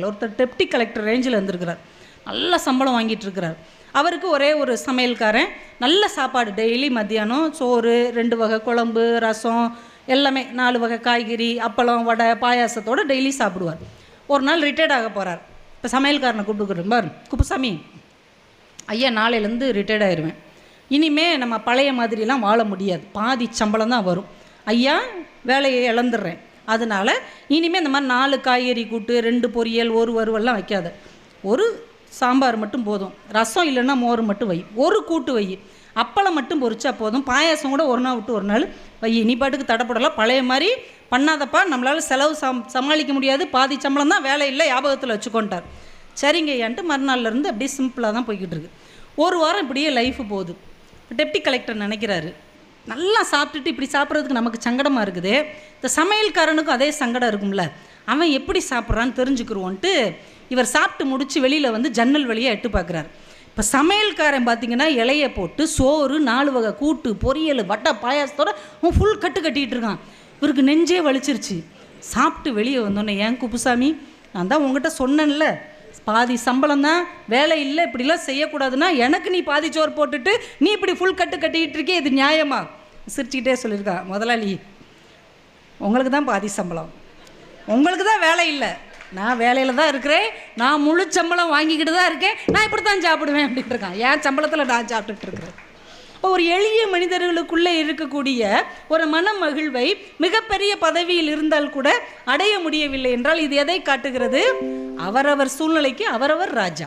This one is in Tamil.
ஒருத்தர் டெப்டி கலெக்டர் ரேஞ்சில் இருந்திருக்கிறார். நல்ல சம்பளம் வாங்கிட்டு இருக்கிறார். அவருக்கு ஒரே ஒரு சமையல்காரன். நல்ல சாப்பாடு டெய்லி மத்தியானம் சோறு, 2 வகை குழம்பு, ரசம், எல்லாமே 4 வகை காய்கறி, அப்பளம், வடை, பாயாசத்தோடு டெய்லி சாப்பிடுவார். ஒரு நாள் ரிட்டையர்ட் ஆக போகிறார். இப்போ சமையல்காரனை கூப்பிட்டுக்கிறேன், பார் குப்புசாமி ஐயா, நாளையிலேருந்து ரிட்டையர்ட் ஆயிடுவேன். இனிமே நம்ம பழைய மாதிரிலாம் வாழ முடியாது, பாதி சம்பளம் தான் வரும். ஐயா, வேலையை இழந்துடுறேன். அதனால் இனிமேல் இந்த மாதிரி 4 காய்கறி கூட்டு, 2 பொரியல், 1 வறுவல்லாம் வைக்காத. ஒரு சாம்பார் மட்டும் போதும், ரசம் இல்லைன்னா மோர் மட்டும் வை, ஒரு கூட்டு வை, அப்பளம் மட்டும் பொரிச்சா போதும், பாயாசம் கூட ஒரு நாள் விட்டு ஒரு நாள் வை. நீ பாட்டுக்கு தடப்படலாம், பழைய மாதிரி பண்ணாதப்பா, நம்மளால் செலவு சமாளிக்க முடியாது, பாதி சம்பளம் தான், வேலை இல்லை, ஞாபகத்தில் வச்சுக்கொண்டார். சரிங்க ஐயான்ட்டு மறுநாள்லேருந்து அப்படியே சிம்பிளாக தான் போய்கிட்டு இருக்கு. ஒரு வாரம் இப்படியே லைஃபு போகுது. டெப்டி கலெக்டர் நினைக்கிறாரு, நல்லா சாப்பிட்டுட்டு இப்படி சாப்பிட்றதுக்கு நமக்கு சங்கடமாக இருக்குது, இந்த சமையல்காரனுக்கும் அதே சங்கடம் இருக்கும்ல, அவன் எப்படி சாப்பிட்றான்னு தெரிஞ்சுக்கிருவோன்ட்டு இவர் சாப்பிட்டு முடித்து வெளியில் வந்து ஜன்னல் வழியாக எட்டு பார்க்குறாரு. இப்போ சமையல்காரன் பார்த்திங்கன்னா இலையை போட்டு சோறு, 4 வகை கூட்டு, பொரியல், வட்டை, பாயாசத்தோடு அவன் ஃபுல் கட்டிகிட்டு இருக்கான். இவருக்கு நெஞ்சே வலிச்சிருச்சு. சாப்பிட்டு வெளியே வந்தோன்னே, ஏன் குப்புசாமி, நான் தான் உங்ககிட்ட சொன்னேன்ல, பாதி சம்பளம் தான், வேலை இல்லை, இப்படிலாம் செய்யக்கூடாதுன்னா எனக்கு நீ பாதி சோறு போட்டுட்டு நீ இப்படி ஃபுல் கட்டிக்கிட்டு இருக்கே, இது நியாயமா? சிரிச்சுக்கிட்டே சொல்லியிருக்கா, முதலாளி உங்களுக்கு தான் பாதி சம்பளம், உங்களுக்கு தான் வேலை இல்லை, நான் வேலையில் தான் இருக்கிறேன், நான் முழு சம்பளம் வாங்கிக்கிட்டு தான் இருக்கேன், நான் இப்படி தான் சாப்பிடுவேன் அப்படின்ட்டு இருக்கான். என் சம்பளத்தில் நான் சாப்பிட்டுட்டு இருக்கிறேன். ஒரு எளிய மனிதர்களுக்குள்ளே இருக்கக்கூடிய ஒரு மன மகிழ்வை மிகப்பெரிய பதவியில் இருந்தால் கூட அடைய முடியவில்லை என்றால் இது எதை காட்டுகிறது? அவரவர் சூழ்நிலைக்கு அவரவர் ராஜா.